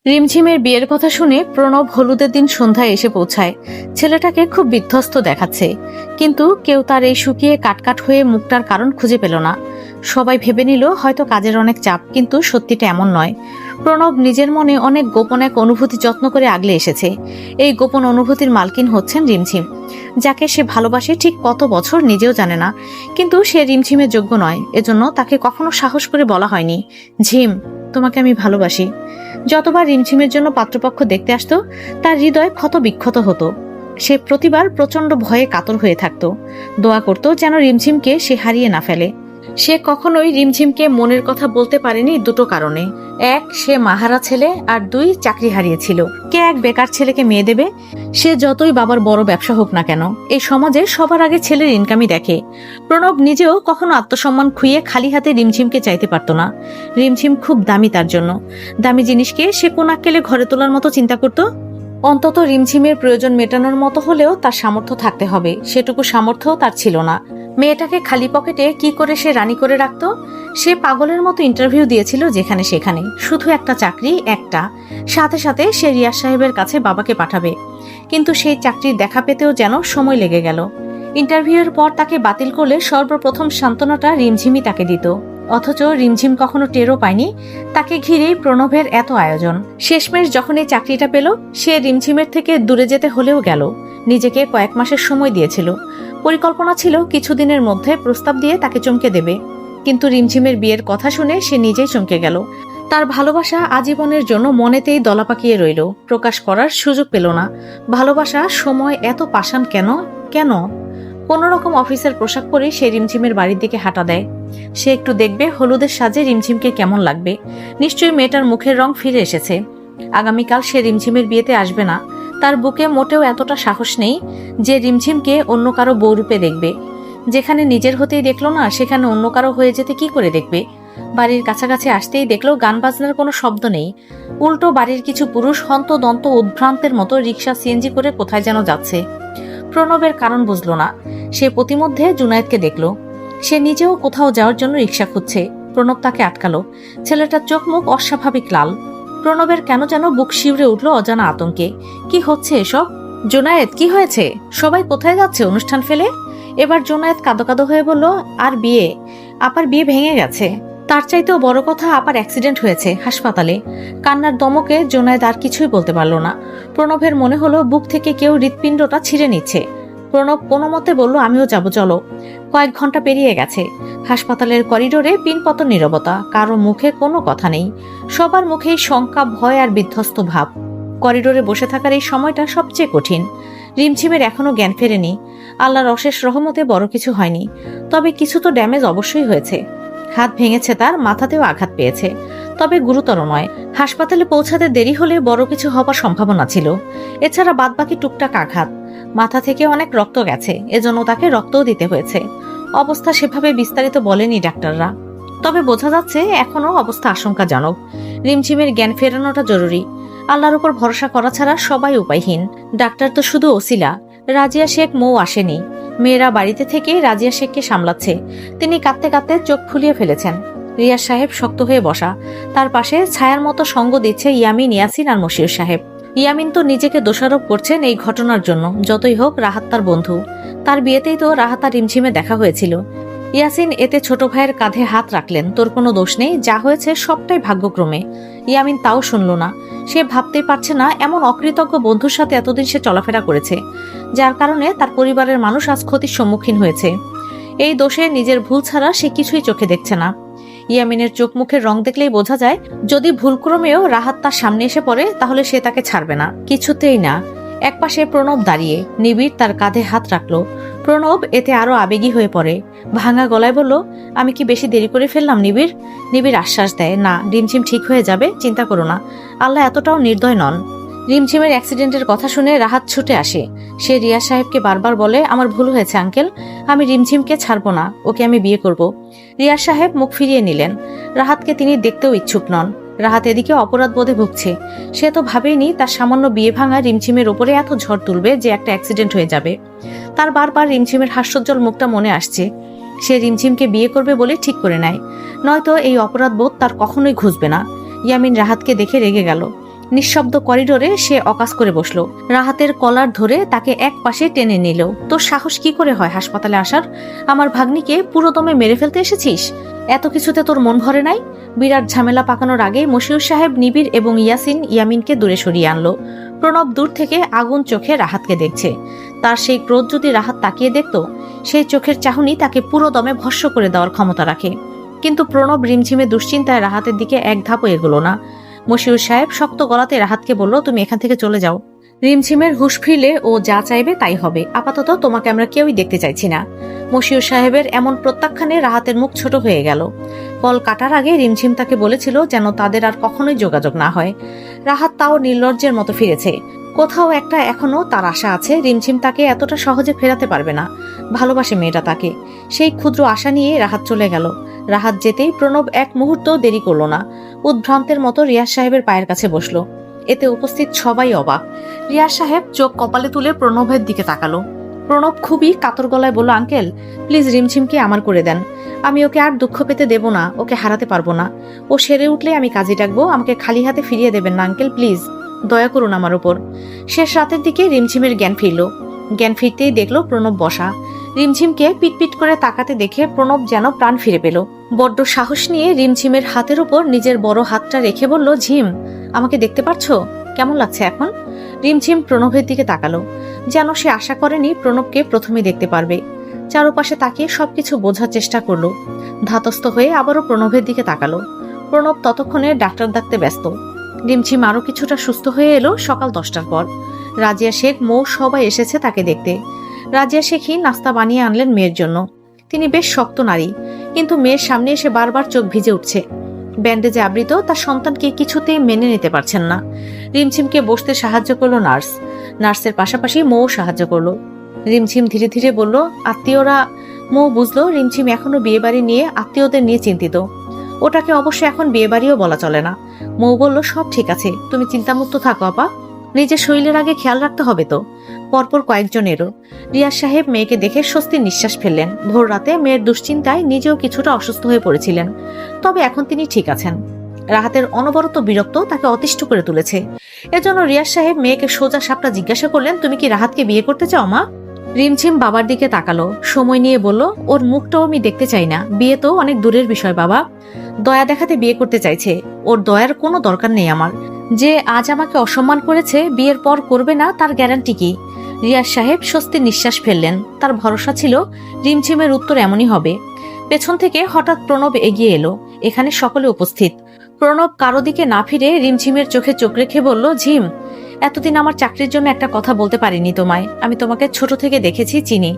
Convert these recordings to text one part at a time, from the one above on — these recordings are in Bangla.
রিমঝিমের বিয়ের কথা শুনে প্রণব হলুদের দিন সন্ধ্যায় এসে পৌঁছায়। ছেলেটাকে খুব বিধ্বস্ত দেখাচ্ছে, কিন্তু কেউ তার এই শুকিয়ে কাটকাট হয়ে মুখটার কারণ খুঁজে পেল না। সবাই ভেবে নিল হয়তো কাজের অনেক চাপ, কিন্তু সত্যিটা এমন নয়। প্রণব নিজের মনে অনেক গোপন এক অনুভূতি যত্ন করে আগলে এসেছে। এই গোপন অনুভূতির মালকিন হচ্ছেন রিমঝিম, যাকে সে ভালোবাসে ঠিক কত বছর নিজেও জানে না। কিন্তু সে রিমঝিমের যোগ্য নয়, এজন্য তাকে কখনো সাহস করে বলা হয়নি, ঝিম, তোমাকে আমি ভালোবাসি। যতবার রিমঝিমের জন্য পাত্রপক্ষ দেখতে আসতো, তার হৃদয় ক্ষত বিক্ষত হতো। সে প্রতিবার প্রচন্ড ভয়ে কাতর হয়ে থাকতো, দোয়া করত যেন রিমঝিমকে সে হারিয়ে না ফেলে। সে কখনোই রিমঝিমকে মনের কথা বলতে পারেনি দুটো কারণে। এক, সে মাহারা ছেলে, আর দুই, চাকরি হারিয়েছিল। কে এক বেকার ছেলেকে মেয়ে দেবে? সে যতই বাবার বড় ব্যবসা হোক না কেন, এই সমাজে সবার আগে ছেলের ইনকামই দেখে। প্রণব নিজেও কখনো আত্মসম্মান খুইয়ে খালি হাতে রিমঝিমকে চাইতে পারত না। রিমঝিম খুব দামি তার জন্য। দামি জিনিসকে সে কোন আক্কেলে ঘরে তোলার মতো চিন্তা করত। অন্তত রিমঝিমের প্রয়োজন মেটানোর মতো হলেও তার সামর্থ্য থাকতে হবে, সেটুকু সামর্থ্য তার ছিল না। মেয়েটাকে খালি পকেটে কি করে সে রানী করে রাখতো? সে পাগলের মতো ইন্টারভিউ দিয়েছিল যেখানে সেখানে, শুধু একটা চাকরি, একটা, সাথে সাথে সে রিয়াজ সাহেবের কাছে বাবাকে পাঠাবে। কিন্তু সেই চাকরির দেখা পেতেও যেন সময় লেগে গেল। ইন্টারভিউয়ের পর তাকে বাতিল করলে সর্বপ্রথম সান্ত্বনাটা রিমঝিমই তাকে দিত। অথচ রিমঝিম কখনো টেরও পায়নি তাকে ঘিরেই প্রণবের এত আয়োজন। শেষমেশ যখন এই চাকরিটা পেল, সে রিমঝিমের থেকে দূরে যেতে হলেও গেল। নিজেকে কয়েক মাসের সময় দিয়েছিল। পরিকল্পনা ছিল কিছুদিনের মধ্যে প্রস্তাব দিয়ে তাকে চমকে দেবে। কিন্তু রিমঝিমের বিয়ের কথা শুনে সে নিজেই চমকে গেল। তার ভালোবাসা আজীবনের জন্য মনেতেই দলা পাকিয়ে রইল, প্রকাশ করার সুযোগ পেল না। ভালোবাসা সময় এত পাষাণ কেন? কেন? কোনো রকম অফিসের পোশাক পরে সে রিমঝিমের বাড়ির দিকে হাঁটা দেয়। সে একটু দেখবে হলুদের সাজে রিমঝিমকে কেমন লাগবে। নিশ্চয়ই মেয়েটার মুখের রং ফিরে এসেছে। আগামীকাল সে রিমঝিমের বিয়েতে আসবে না। তার বুকে মোটেও এতটা সাহস নেই যে রিমঝিমকে অন্য কারো বউরূপে দেখবে। যেখানে নিজের হতেই দেখলো না, সেখানে অন্য কারো হয়ে যেতে কি করে দেখবে? বাড়ির কাছাকাছি আসতেই দেখলো গান বাজনার কোনো শব্দ নেই। উল্টো বাড়ির কিছু পুরুষ হন্তদন্ত উদ্ভ্রান্তের মতো রিক্সা সিএনজি করে কোথায় যেন যাচ্ছে। প্রণবের কারণ বুঝলো না। সে প্রতিমধ্যে জুনায়েদকে দেখলো। সে নিজেও কোথাও যাওয়ার জন্য রিক্সা খুঁজছে। প্রণব তাকে আটকালো। ছেলেটার চোখ মুখ অস্বাভাবিক লাল। প্রণবের কেন যেন বুক শিউরে উঠল অজানা আতঙ্কে। কি হচ্ছে এসব? জুনায়েদ, কি হয়েছে? সবাই কোথায় যাচ্ছে অনুষ্ঠান ফেলে? এবার জুনায়েদ কাঁদো কাঁদো হয়ে বলল, আর বিয়ে? আপার বিয়ে ভেঙে গেছে। তার চাইতেও বড় কথা, আপার অ্যাক্সিডেন্ট হয়েছে হাসপাতালে। কান্নার দমকে জুনায়েদ আর কিছুই বলতে পারল না। প্রণবের মনে হলো বুক থেকে কেউ হৃৎপিণ্ডটা ছিঁড়ে নিচ্ছে। প্রণব কোনো মতে বলল, আমিও যাব, চলো। কয়েক ঘন্টা পেরিয়ে গেছে। হাসপাতালের করিডোরে পিনপত নীরবতা, কারো মুখে কোনো কথা নেই। সবার মুখেই শঙ্কা, ভয় আর বিধ্বস্ত ভাব। করিডোরে বসে থাকার এই সময়টা সবচেয়ে কঠিন। রিমঝিমের এখনো জ্ঞান ফেরেনি। আল্লাহর অশেষ রহমতে বড় কিছু হয়নি, তবে কিছু তো ড্যামেজ অবশ্যই হয়েছে। হাত ভেঙেছে তার, মাথাতেও আঘাত পেয়েছে, তবে গুরুতর নয়। হাসপাতালে পৌঁছাতে দেরি হলে বড় কিছু হবার সম্ভাবনা ছিল। এছাড়া বাদবাকি টুকটাক আঘাত। মাথা থেকে অনেক রক্ত গেছে, এজন্য তাকে রক্তও দিতে হয়েছে। অবস্থা সেভাবে বিস্তারিত বলেনি ডাক্তাররা, তবে বোঝা যাচ্ছে এখনো অবস্থা আশঙ্কাজনক। রিমঝিমের জ্ঞান ফেরানোটা জরুরি। আল্লাহর উপর ভরসা করা ছাড়া সবাই উপায়হীন। ডাক্তার তো শুধু ওসিলা। রাজিয়া শেখ মৌ আসেনি। মেয়েরা বাড়িতে থেকে রাজিয়া শেখকে সামলাচ্ছে। তিনি কাঁদতে কাঁদতে চোখ ফুলিয়ে ফেলেছেন। রিয়াজ সাহেব শক্ত হয়ে বসা। তার পাশে ছায়ার মতো সঙ্গ দিচ্ছে ইয়ামিন, ইয়াসিন আর মশিউর সাহেব। ইয়ামিন তো নিজেকে দোষারোপ করছেন এই ঘটনার জন্য। যতই হোক রাহাত তার বন্ধু। তার বিয়েতেই তো রাহাত আর রিমঝিমে দেখা হয়েছিল। ইয়াসিন এতে ছোট ভাইয়ের কাঁধে হাত রাখলেন, তোর কোনো দোষ নেই, যা হয়েছে সবটাই ভাগ্যক্রমে। ইয়ামিন তাও শুনল না। সে ভাবতেই পারছে না এমন অকৃতজ্ঞ বন্ধুর সাথে এতদিন সে চলাফেরা করেছে, যার কারণে তার পরিবারের মানুষ আজ ক্ষতির সম্মুখীন হয়েছে। এই দোষে নিজের ভুল ছাড়া সে কিছুই চোখে দেখছে না। ইয়ামিনের চোখ মুখের রং দেখলেই বোঝা যায়, যদি ভুলক্রমেও রাহাত তার সামনে এসে পড়ে তাহলে সে তাকে ছাড়বে না, কিছুতেই না। একপাশে প্রণব দাঁড়িয়ে, নিবিড় তার কাঁধে হাত রাখলো। প্রণব এতে আরো আবেগী হয়ে পড়ে। ভাঙা গলায় বলল, আমি কি বেশি দেরি করে ফেললাম নিবিড়? নিবিড় আশ্বাস দেয়, না, রিমঝিম ঠিক হয়ে যাবে, চিন্তা করো না। আল্লাহ এতটাও নির্দয় নন। রিমঝিমের অ্যাক্সিডেন্টের কথা শুনে রাহাত ছুটে আসে। সে রিয়াজ সাহেবকে বারবার বলে, আমার ভুল হয়েছে আঙ্কেল, আমি রিমঝিমকে ছাড়বো না, ওকে আমি বিয়ে করব। রিয়াজ সাহেব মুখ ফিরিয়ে নিলেন। রাহাতকে তিনি দেখতেও ইচ্ছুক নন। রাহাত এদিকে অপরাধ বোধে ভুগছে। সে তো ভাবেনি তার সামান্য বিয়ে ভাঙা রিমঝিমের ওপরে এত ঝড় তুলবে যে একটা অ্যাক্সিডেন্ট হয়ে যাবে। তার বারবার রিমঝিমের হাস্যোজ্জ্বল মুখটা মনে আসছে। সে রিমঝিমকে বিয়ে করবে বলে ঠিক করে নেয়, নয়তো এই অপরাধ বোধ তার কখনোই ঘুচবে না। ইয়ামিন রাহাতকে দেখে রেগে গেল। নিঃশব্দ করিডোরে সে অকাজ করে বসলো। রাহাতের কলার ধরে তাকে এক পাশে টেনে নিল। তোর সাহস কি করে হয় হাসপাতালে আসার? আমার ভাগ্নিকে পুরো দমে মেরে ফেলতে এসেছিস? এত কিছুতে তোর মন ভরে নাই? বিরাট ঝামেলা পাকানোর আগে মশিউর সাহেব নিবিড় এবং ইয়ামিনকে দূরে সরিয়ে আনলো। প্রণব দূর থেকে আগুন চোখে রাহাতকে দেখছে। তার সেই ক্রোধ যদি রাহাত তাকিয়ে দেখত, সেই চোখের চাহনি তাকে পুরো দমে ভস্ম করে দেওয়ার ক্ষমতা রাখে। কিন্তু প্রণব রিমঝিমে দুশ্চিন্তায় রাহাতের দিকে এক ধাপও এগোলো না। মশিউর সাহেব শক্ত গলাতে রাহাতকে বলল, তুমি এখান থেকে চলে যাও। রিমঝিমের হুঁশ ফিরলে ও যা চাইবে তাই হবে। আপাতত তোমাকে আমরা কেউই দেখতে চাইছি না। মশিউর সাহেবের এমন প্রত্যাখ্যানে রাহাতের মুখ ছোট হয়ে গেল। কল কাটার আগে রিমঝিম তাকে বলেছিল যেন তাদের আর কখনোই যোগাযোগ না হয়। রাহাত তাও নির্লজ্জের মতো ফিরেছে। কোথাও একটা এখনো তার আশা আছে রিমঝিম তাকে এতটা সহজে ফেরাতে পারবে না। ভালোবাসে মেয়েটা তাকে। সেই ক্ষুদ্র আশা নিয়ে রাহাত চলে গেল। রাহাত যেতেই প্রণব এক মুহূর্ত দেরি করল না। উদ্ভ্রান্তের মতো রিয়াজ সাহেবের পায়ের কাছে বসলো। এতে উপস্থিত সবাই অবাক। রিয়াজ সাহেব চোখ কপালে তুলে প্রণবের দিকে তাকালো। প্রণব খুবই কাতর গলায় বলল, আঙ্কেল প্লিজ রিমঝিমকে আমার করে দেন। আমি ওকে আর দুঃখ পেতে দেব না, ওকে হারাতে পারবো না। ও সেরে উঠলে আমি কাজে ডাকবো। আমাকে খালি হাতে ফিরিয়ে দেবেন না আঙ্কেল, প্লিজ দয়া করুন আমার উপর। শেষ রাতের দিকে রিমঝিমের জ্ঞান ফিরল। জ্ঞান ফিরতেই দেখলো প্রণব বসা। রিমঝিমকে পিটপিট করে তাকাতে দেখে প্রণব যেন প্রাণ ফিরে পেল। বড্ড সাহস নিয়ে রিমঝিমের হাতের উপর নিজের বড় হাতটা রেখে বলল, ঝিম আমাকে দেখতে পারছো? কেমন লাগছে এখন? রিমঝিম প্রণবের দিকে তাকালো, যেন সে আশা করেনি প্রণবকে প্রথমে দেখতে পারবে। চারপাশে তাকিয়ে সবকিছু বোঝার চেষ্টা করলো। ধাতস্থ হয়ে আবারও প্রণবের দিকে তাকালো। প্রণব ততক্ষণে ডাক্তার ডাকতে ব্যস্ত। রিমঝিম আরো কিছুটা সুস্থ হয়ে এলো সকাল 10টার পর। রাজিয়া শেখ, মৌ সবাই এসেছে তাকে দেখতে। রাজিয়া শেখই নাস্তা বানিয়ে আনলেন মেয়ের জন্য। তিনি বেশ শক্ত নারী, কিন্তু মেয়ের সামনে এসে বারবার চোখ ভিজে উঠছে। ব্যান্ডেজে আবৃত তার সন্তানকে কিছুতেই মেনে নিতে পারছেন না। রিমঝিমকে বসতে সাহায্য করলো নার্স। নার্সের পাশাপাশি মৌ সাহায্য করলো। রিমঝিম ধীরে ধীরে বলল, আত্মীয়রা। মৌ বুঝলো রিমঝিম এখনো বিয়েবাড়ি নিয়ে আত্মীয়দের নিয়ে চিন্তিত। ওটাকে অবশ্য এখন বিয়েবাড়িও বলা চলে না। মৌ বলল, সব ঠিক আছে, তুমি চিন্তামুক্ত থাকো আপা। নিজের শরীরের আগে খেয়াল রাখতে হবে তো। পরপর কয়েকজন এলো। রিয়াজ সাহেব মেয়েকে দেখে স্বস্তির নিঃশ্বাস ফেললেন। ভোর রাতে মেয়ের দুশ্চিন্তায় নিজেও কিছুটা অসুস্থ হয়ে পড়েছিলেন, তবে এখন তিনি ঠিক আছেন। রাহাতের অনবরত বিরক্ত তাকে অতিষ্ঠ করে তুলেছে। এজন্য রিয়াজ সাহেব মেয়েকে সোজা সাপটা জিজ্ঞাসা করলেন, তুমি কি রাহাতকে বিয়ে করতে চাও মা? রিমঝিম বাবার দিকে তাকালো, সময় নিয়ে বলল, ওর মুখটাও আমি দেখতে চাই না। বিয়ে তো অনেক দূরের বিষয় বাবা। দয়া দেখাতে বিয়ে করতে চাইছে, ওর দয়ার কোনো দরকার নেই আমার। যে আজ আমাকে অসম্মান করেছে বিয়ের পর করবে না তার গ্যারান্টি কি? রিয়াজ সাহেব স্বস্তির নিঃশ্বাস ফেললেন। তার ভরসা ছিল রিমঝিমের উত্তর এমনই হবে। পেছন থেকে হঠাৎ প্রণব এগিয়ে এলো। এখানে সকলে উপস্থিত। প্রণব কারো দিকে না ফিরে রিমঝিমের চোখে চোখ রেখে বলল, ঝিম এতদিন আমার চাকরির জন্য একটা কথা বলতে পারিনি তোমায়। আমি তোমাকে ছোট থেকে দেখেছি, চিনি।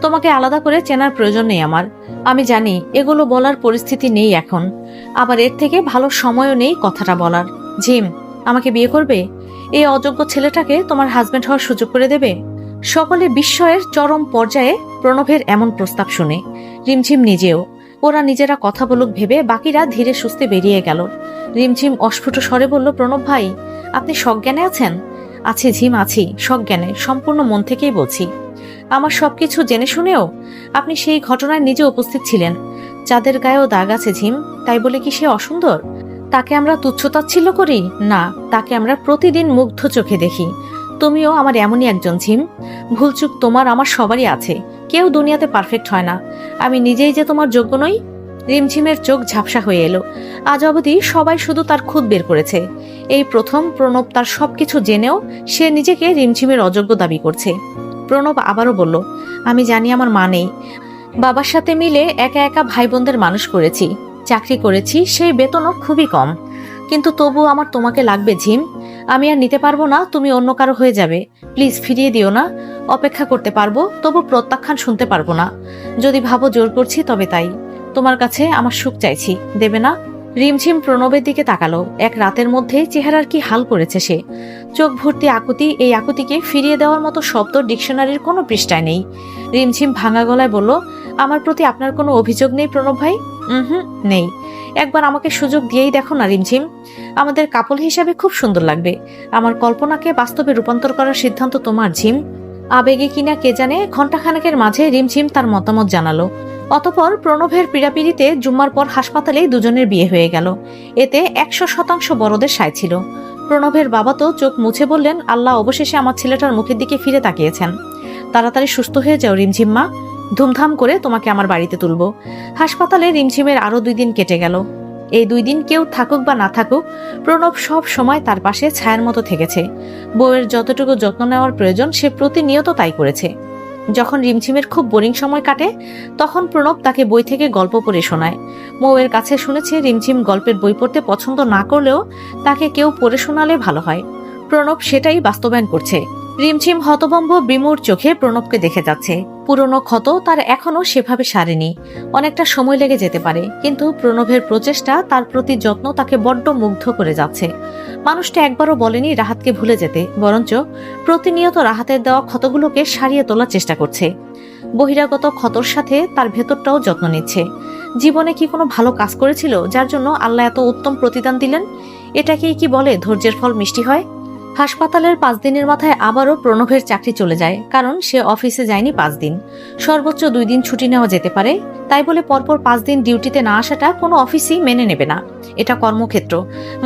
তোমাকে আলাদা করে চেনার প্রয়োজন নেই আমার। আমি জানি এগুলো বলার পরিস্থিতি নেই এখন, আবার এর থেকে ভালো সময়ও নেই কথাটা বলার। ঝিম আমাকে বিয়ে করবে? এই অযোগ্য ছেলেটাকে তোমার হাজবেন্ড হওয়ার সুযোগ করে দেবে? সকলে বিস্ময়ের চরম পর্যায়ে প্রণবের এমন প্রস্তাব শুনে। রিমঝিম নিজেও। ওরা নিজেরা কথা বলুক ভেবে বাকিরা ধীরে সুস্থে বেরিয়ে গেল। রিমঝিম অস্ফুট স্বরে বলল, প্রণব ভাই আপনি সজ্ঞানে আছেন? আছি ঝিম, আছি সজ্ঞানে, সম্পূর্ণ মন থেকেই বলছি। আমার সবকিছু জেনে শুনেও আপনি সেই ঘটনায় নিজে উপস্থিত ছিলেন। যাদের গায়েও দাগ আছে ঝিম, তাই বলে কি সে অসুন্দর? তাকে আমরা তুচ্ছতাচ্ছিল্য করি না, তাকে আমরা প্রতিদিন মুগ্ধ চোখে দেখি। তুমিও আমার এমনই একজন ঝিম। ভুলচুক তোমার আমার সবারই আছে, কেউ দুনিয়াতে পারফেক্ট হয় না। আমি নিজেই যে তোমার যোগ্য নই। রিমঝিমের চোখ ঝাপসা হয়ে এলো। আজ অবধি সবাই শুধু তার খুদ বের করেছে। এই প্রথম প্রণব তার সবকিছু জেনেও সে নিজেকে রিমঝিমের অযোগ্য দাবি করছে। প্রণব আবারও বলল, আমি জানি আমার মা নেই। বাবার সাথে মিলে একা একা ভাই বোনদের মানুষ করেছি, চাকরি করেছি, সেই বেতনও খুবই কম। কিন্তু তবু আমার তোমাকে লাগবে ঝিম। আমি আর নিতে পারবো না তুমি অন্য কারো হয়ে যাবে। প্লিজ ফিরিয়ে দিও না। অপেক্ষা করতে পারবো, তবু প্রত্যাখ্যান শুনতে পারবো না। যদি ভাবো জোর করছি তবে তাই। তোমার কাছে আমার সুখ চাইছি, দেবে না? রিমঝিম প্রণবের দিকে তাকালো। এক রাতের মধ্যে চেহারার কি হাল করেছে সে। চোখ ভর্তি আকুতি। এই আকুতিকে ফিরিয়ে দেওয়ার মতো শব্দ ডিকশনারির কোনো পৃষ্ঠায় নেই। রিমঝিম ভাঙা গলায় বলল, আমার প্রতি আপনার কোনো অভিযোগ নেই প্রণব ভাই? নেই। একবার আমাকে সুযোগ দিয়েই দেখো না রিমঝিম। আমাদের কাপল হিসাবে খুব সুন্দর লাগবে। আমার কল্পনাকে বাস্তবে রূপান্তর করার সিদ্ধান্ত তোমার ঝিম। আবেগে কিনা কে জানে ঘণ্টাখানেকের মাঝে রিমঝিম তার মতামত জানালো। অতপর প্রণবের পীড়াপিড়িতে জুম্মার পর হাসপাতালেই দুজনের বিয়ে হয়ে গেল। এতে 100% বড়দের সায় ছিল। প্রণবের বাবা তো চোখ মুছে বললেন, আল্লাহ অবশেষে আমার ছেলেটার মুখের দিকে ফিরে তাকিয়েছেন। তাড়াতাড়ি সুস্থ হয়ে যাও রিমঝিম মা, ধুমধাম করে তোমাকে আমার বাড়িতে তুলব। হাসপাতালে রিমঝিমের আরো 2 দিন কেটে গেল। এই 2 দিন কেউ থাকুক বা না থাকুক, প্রণব সব সময় তার পাশে ছায়ার মতো থেকেছে। বউয়ের যতটুকু যত্ন নেওয়ার প্রয়োজন সে প্রতিনিয়ত তাই করেছে। যখন রিমঝিমের খুব বোরিং সময় কাটে, তখন প্রণব তাকে বই থেকে গল্প পড়ে শোনায়। মৌয়ের কাছে শুনেছে রিমঝিম গল্পের বই পড়তে পছন্দ না করলেও তাকে কেউ পড়ে শোনালে ভালো হয়। প্রণব সেটাই বাস্তবায়ন করছে। রিমঝিম হতভম্ব বিমূঢ় চোখে প্রণবকে দেখে যাচ্ছে। পুরনো ক্ষত তার এখনো সেভাবে সারেনি, অনেকটা সময় লেগে যেতে পারে, কিন্তু প্রণবের প্রচেষ্টা, তার প্রতি যত্ন তাকে বড্ড মুগ্ধ করে যাচ্ছে। মানুষটা একবারও বলেনি রাহাতকে ভুলে যেতে, বরঞ্চ প্রতিনিয়ত রাহাতের দেওয়া ক্ষতগুলোকে সারিয়ে তোলার চেষ্টা করছে। বহিরাগত ক্ষতর সাথে তার ভেতরটাও যত্ন নিচ্ছে। জীবনে কি কোনো ভালো কাজ করেছিল যার জন্য আল্লাহ এত উত্তম প্রতিদান দিলেন? এটাকেই কি বলে ধৈর্যের ফল মিষ্টি হয়? হাসপাতালের 5 দিনের মাথায় আবারও প্রণবের চাকরি চলে যায়, কারণ সে অফিসে যায়নি 5 দিন। সর্বোচ্চ 2 দিন ছুটি নেওয়া যেতে পারে, তাই বলে পরপর 5 দিন ডিউটিতে না আসাটা কোনো অফিসই মেনে নেবে না। এটা কর্মক্ষেত্র,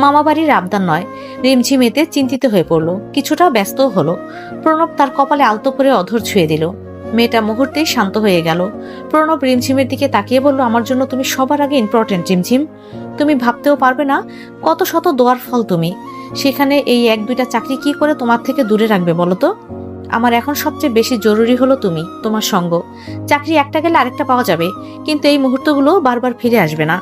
মামাবাড়ির আবদার নয়। রিমঝিম এতে চিন্তিত হয়ে পড়ল, কিছুটা ব্যস্তও হলো। প্রণব তার কপালে আলতো করে অধর ছুঁয়ে দিল। মেয়েটা মুহূর্তেই শান্ত হয়ে গেল। প্রণব রিমঝিমের দিকে তাকিয়ে বলল, আমার জন্য তুমি সবার আগে ইম্পর্টেন্ট রিমঝিম। তুমি ভাবতেও পারবে না কত শত দোয়ার ফল তুমি। সেখানে এই 1-2টা চাকরি কি করে তোমার থেকে দূরে রাখবে বলো তো? আমার এখন সবচেয়ে বেশি জরুরি হলো তোমার সঙ্গ। চাকরি একটা গেলে আরেকটা পাওয়া যাবে, কিন্তু এই মুহূর্তগুলো বারবার ফিরে আসবে না।